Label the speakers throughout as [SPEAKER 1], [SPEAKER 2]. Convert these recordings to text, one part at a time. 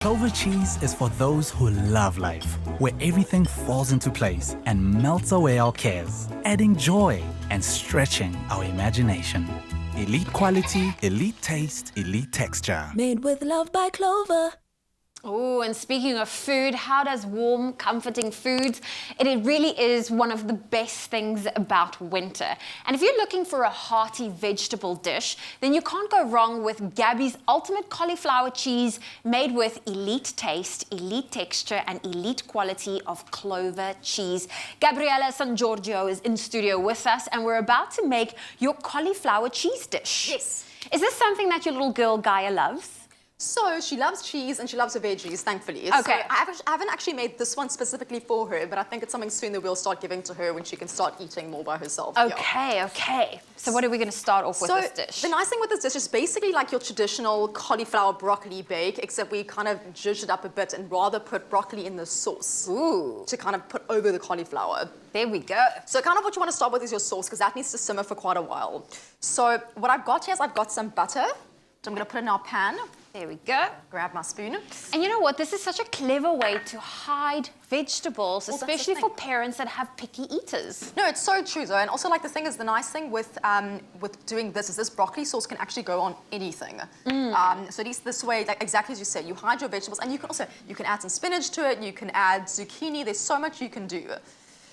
[SPEAKER 1] Clover cheese is for those who love life, where everything falls into place and melts away our cares, adding joy and stretching our imagination. Elite quality, elite taste, elite texture.
[SPEAKER 2] Made with love by Clover.
[SPEAKER 3] Oh, and speaking of food, how does warm, comforting foods? It really is one of the best things about winter. And if you're looking for a hearty vegetable dish, then you can't go wrong with Gabi's ultimate cauliflower cheese, made with elite taste, elite texture, and elite quality of Clover cheese. Gabriella San Giorgio is in studio with us, and we're about to make your cauliflower cheese dish.
[SPEAKER 4] Yes.
[SPEAKER 3] Is this something that your little girl Gaia loves?
[SPEAKER 4] So she loves cheese and she loves her veggies, thankfully.
[SPEAKER 3] Okay.
[SPEAKER 4] So I haven't actually made this one specifically for her, but I think it's something soon that we'll start giving to her when she can start eating more by herself.
[SPEAKER 3] Okay, okay. So what are we going to start off with this dish?
[SPEAKER 4] The nice thing with this dish is basically like your traditional cauliflower broccoli bake, except we kind of zhuzhed it up a bit and rather put broccoli in the sauce.
[SPEAKER 3] Ooh.
[SPEAKER 4] To kind of put over the cauliflower.
[SPEAKER 3] There we go.
[SPEAKER 4] So kind of what you want to start with is your sauce, because that needs to simmer for quite a while. So what I've got here is I've got some butter, which I'm going to put in our pan.
[SPEAKER 3] There we go.
[SPEAKER 4] Grab my spoon.
[SPEAKER 3] And you know what? This is such a clever way to hide vegetables,
[SPEAKER 4] Well, that's the
[SPEAKER 3] especially
[SPEAKER 4] thing.
[SPEAKER 3] for parents that have picky eaters.
[SPEAKER 4] No, it's so true though. And also like the thing is, the nice thing with doing this is this broccoli sauce can actually go on anything. So at least this way, like exactly as you said, you hide your vegetables, and you can add some spinach to it, you can add zucchini, there's so much you can do.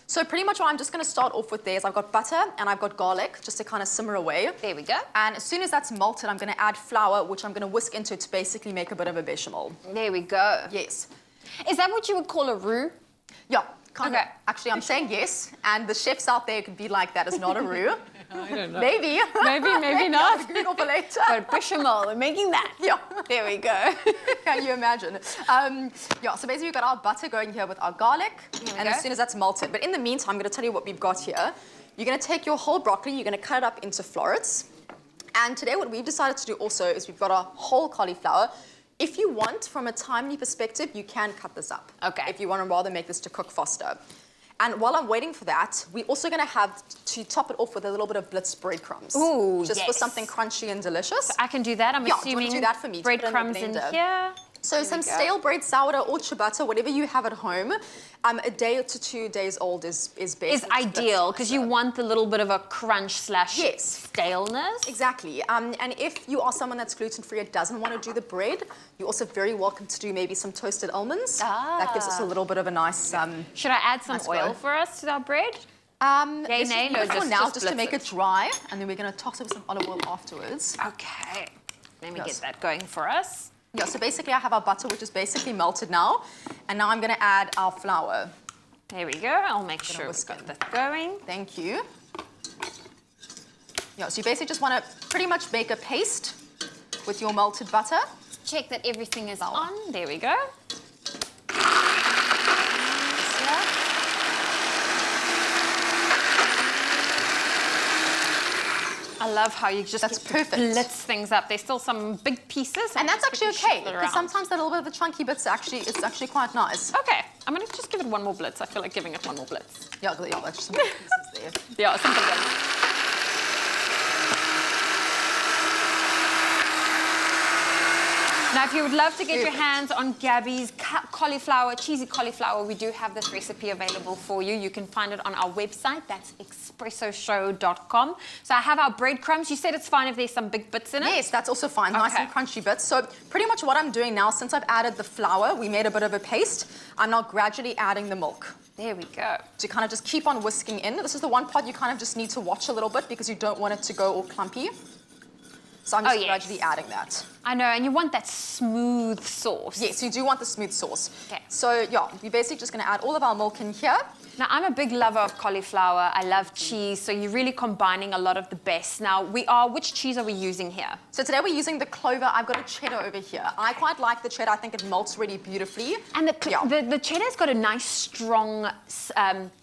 [SPEAKER 4] So pretty much what I'm just going to start off with there is I've got butter and I've got garlic just to kind of simmer away.
[SPEAKER 3] There we go.
[SPEAKER 4] And as soon as that's melted, I'm going to add flour, which I'm going to whisk into it to basically make a bit of a bechamel.
[SPEAKER 3] There we go.
[SPEAKER 4] Yes.
[SPEAKER 3] Is that what you would call a roux?
[SPEAKER 4] Yeah, kind of.
[SPEAKER 3] Okay.
[SPEAKER 4] Actually, I'm saying yes, and the chefs out there could be like, that is not a roux.
[SPEAKER 3] I don't know.
[SPEAKER 4] Maybe.
[SPEAKER 3] Maybe not.
[SPEAKER 4] Google for later.
[SPEAKER 3] But bechamel, we're making that.
[SPEAKER 4] Yeah.
[SPEAKER 3] There we go.
[SPEAKER 4] Can you imagine? Yeah, so basically we've got our butter going here with our garlic, and as soon as that's melted. But in the meantime, I'm going to tell you what we've got here. You're going to take your whole broccoli, you're going to cut it up into florets. And today what we've decided to do also is we've got our whole cauliflower. If you want, from a timely perspective, you can cut this up.
[SPEAKER 3] Okay.
[SPEAKER 4] If you want to rather make this to cook faster. And while I'm waiting for that, we're also going to have to top it off with a little bit of Blitz breadcrumbs.
[SPEAKER 3] Ooh,
[SPEAKER 4] just for
[SPEAKER 3] yes.
[SPEAKER 4] something crunchy and delicious.
[SPEAKER 3] I can do that. I'm
[SPEAKER 4] Yeah,
[SPEAKER 3] assuming
[SPEAKER 4] do you want to do that for me? To put it in the
[SPEAKER 3] breadcrumbs in
[SPEAKER 4] blender.
[SPEAKER 3] here.
[SPEAKER 4] So some stale bread, sourdough, or ciabatta, whatever you have at home, a day to 2 days old is best.
[SPEAKER 3] Is ideal because you want the little bit of a crunch slash staleness.
[SPEAKER 4] Exactly. And if you are someone that's gluten-free and doesn't want to do the bread, you're also very welcome to do maybe some toasted almonds. That gives us a little bit of a nice...
[SPEAKER 3] Should I add some
[SPEAKER 4] nice
[SPEAKER 3] oil
[SPEAKER 4] glow.
[SPEAKER 3] for us to our bread?
[SPEAKER 4] Yay,
[SPEAKER 3] nay, no,
[SPEAKER 4] for now, just to
[SPEAKER 3] blitz
[SPEAKER 4] make
[SPEAKER 3] it.
[SPEAKER 4] it dry, and then we're going to toss it with some olive oil afterwards.
[SPEAKER 3] Okay. Let me
[SPEAKER 4] Yes.
[SPEAKER 3] get that going for us.
[SPEAKER 4] Yeah, so basically I have our butter, which is basically melted now, and now I'm going to add our flour.
[SPEAKER 3] There we go. I'll make sure we've
[SPEAKER 4] whisk
[SPEAKER 3] got
[SPEAKER 4] it.
[SPEAKER 3] that going.
[SPEAKER 4] Thank you. Yeah, so you basically just want to pretty much make a paste with your melted butter.
[SPEAKER 3] Check that everything is on. There we go. I love how you just
[SPEAKER 4] That's
[SPEAKER 3] get to
[SPEAKER 4] perfect.
[SPEAKER 3] blitz things up. There's still some big pieces.
[SPEAKER 4] And that's actually
[SPEAKER 3] just quickly
[SPEAKER 4] okay,
[SPEAKER 3] shuffle it
[SPEAKER 4] because
[SPEAKER 3] around.
[SPEAKER 4] sometimes that little bit of the chunky bits it's actually quite nice.
[SPEAKER 3] Okay, I'm gonna just give it one more blitz. I feel like giving it one more blitz.
[SPEAKER 4] Yeah, that's just some pieces there.
[SPEAKER 3] Yeah, something like Now, if you would love to get your hands on Gabi's cheesy cauliflower, we do have this recipe available for you. You can find it on our website. That's espressoshow.com. So I have our breadcrumbs. You said it's fine if there's some big bits in it?
[SPEAKER 4] Yes, that's also fine. Nice
[SPEAKER 3] Okay.
[SPEAKER 4] and crunchy bits. So pretty much what I'm doing now, since I've added the flour, we made a bit of a paste, I'm now gradually adding the milk.
[SPEAKER 3] There we go.
[SPEAKER 4] To kind of just keep on whisking in. This is the one part you kind of just need to watch a little bit because you don't want it to go all clumpy. So I'm just gradually adding that.
[SPEAKER 3] I know, and you want that smooth sauce.
[SPEAKER 4] Yes, you do want the smooth sauce.
[SPEAKER 3] Okay.
[SPEAKER 4] So yeah, we're basically just going to add all of our milk in here.
[SPEAKER 3] Now, I'm a big lover of cauliflower. I love cheese, so you're really combining a lot of the best. Now, which cheese are we using here?
[SPEAKER 4] So today we're using the Clover. I've got a cheddar over here. I quite like the cheddar. I think it melts really beautifully.
[SPEAKER 3] And the cheddar's got a nice, strong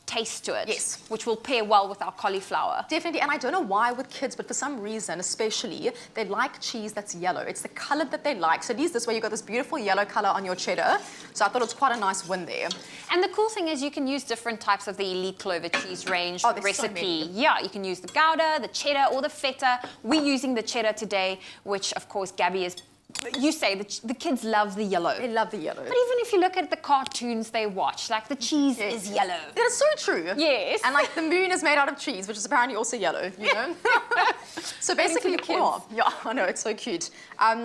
[SPEAKER 3] taste to it.
[SPEAKER 4] Yes.
[SPEAKER 3] Which will pair well with our cauliflower.
[SPEAKER 4] Definitely, and I don't know why with kids, but for some reason, especially, they like cheese that's yellow. It's the color that they like. So at least this way you've got this beautiful yellow color on your cheddar. So I thought it was quite a nice win there.
[SPEAKER 3] And the cool thing is you can use different types of the Elite Clover cheese range
[SPEAKER 4] there's so
[SPEAKER 3] recipe.
[SPEAKER 4] many.
[SPEAKER 3] Yeah, you can use the Gouda, the cheddar, or the feta. We're using the cheddar today, which of course Gabi is you say the kids love the yellow.
[SPEAKER 4] They love the yellow.
[SPEAKER 3] But even if you look at the cartoons they watch, like the cheese is yellow.
[SPEAKER 4] That's so true.
[SPEAKER 3] Yes.
[SPEAKER 4] And like the moon is made out of cheese, which is apparently also yellow, you know? So basically,
[SPEAKER 3] the kids.
[SPEAKER 4] yeah, I know, it's so cute.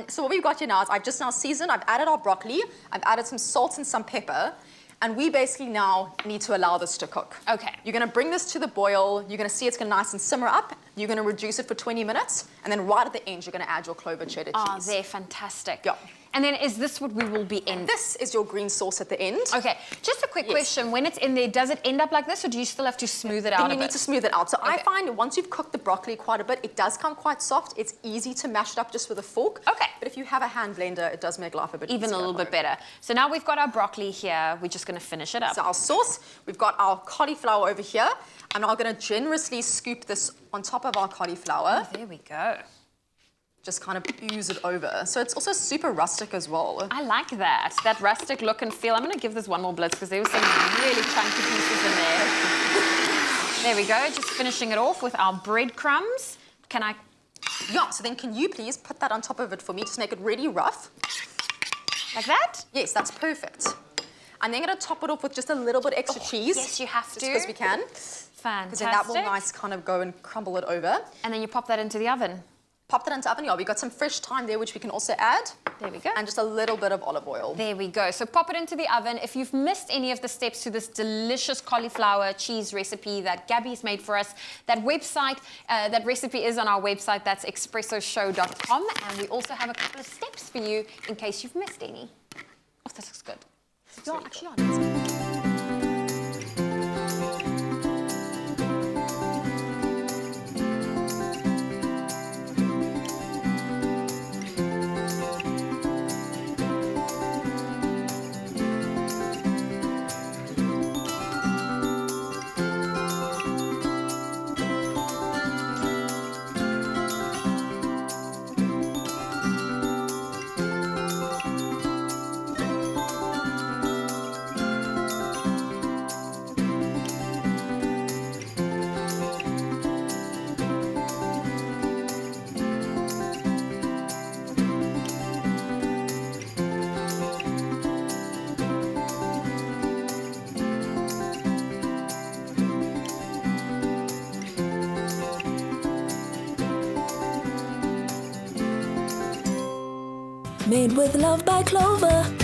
[SPEAKER 4] So what we've got here now is I've just now seasoned, I've added our broccoli, I've added some salt and some pepper, and we basically now need to allow this to cook.
[SPEAKER 3] Okay.
[SPEAKER 4] You're gonna bring this to the boil, you're gonna see it's gonna nice and simmer up, you're gonna reduce it for 20 minutes, and then right at the end, you're gonna add your Clover cheddar cheese.
[SPEAKER 3] Oh, they're fantastic.
[SPEAKER 4] Yeah.
[SPEAKER 3] And then is this what we will be in?
[SPEAKER 4] This is your green sauce at the end.
[SPEAKER 3] Okay, just a quick question. When it's in there, does it end up like this, or do you still have to smooth it out
[SPEAKER 4] Then
[SPEAKER 3] a
[SPEAKER 4] you
[SPEAKER 3] bit?
[SPEAKER 4] need to smooth it out. So I
[SPEAKER 3] Okay.
[SPEAKER 4] find once you've cooked the broccoli quite a bit, it does come quite soft. It's easy to mash it up just with a fork.
[SPEAKER 3] Okay.
[SPEAKER 4] But if you have a hand blender, it does make life a bit
[SPEAKER 3] Even
[SPEAKER 4] easier
[SPEAKER 3] a little
[SPEAKER 4] at
[SPEAKER 3] bit
[SPEAKER 4] home.
[SPEAKER 3] better. So now we've got our broccoli here. We're just going to finish it up.
[SPEAKER 4] So our sauce, we've got our cauliflower over here. I'm now going to generously scoop this on top of our cauliflower.
[SPEAKER 3] There we go.
[SPEAKER 4] Just kind of ooze it over. So it's also super rustic as well.
[SPEAKER 3] I like that rustic look and feel. I'm going to give this one more blitz because there was some really chunky pieces in there. There we go, just finishing it off with our breadcrumbs. Can I?
[SPEAKER 4] Yeah, so then can you please put that on top of it for me? Just make it really rough.
[SPEAKER 3] Like that?
[SPEAKER 4] Yes, that's perfect. And then I'm going to top it off with just a little bit extra cheese.
[SPEAKER 3] Yes, you have to.
[SPEAKER 4] Just because we can.
[SPEAKER 3] Fantastic.
[SPEAKER 4] Because then that will nice kind of go and crumble it over.
[SPEAKER 3] And then you pop that into the oven.
[SPEAKER 4] Pop that into the oven. Yeah, we've got some fresh thyme there, which we can also add.
[SPEAKER 3] There we go.
[SPEAKER 4] And just a little bit of olive oil.
[SPEAKER 3] There we go. So pop it into the oven. If you've missed any of the steps to this delicious cauliflower cheese recipe that Gabi's made for us, that website, that recipe is on our website. That's expressoshow.com. And we also have a couple of steps for you in case you've missed any. Oh, this looks good.
[SPEAKER 4] Yeah, actually, yeah.
[SPEAKER 2] Made with love by Clover.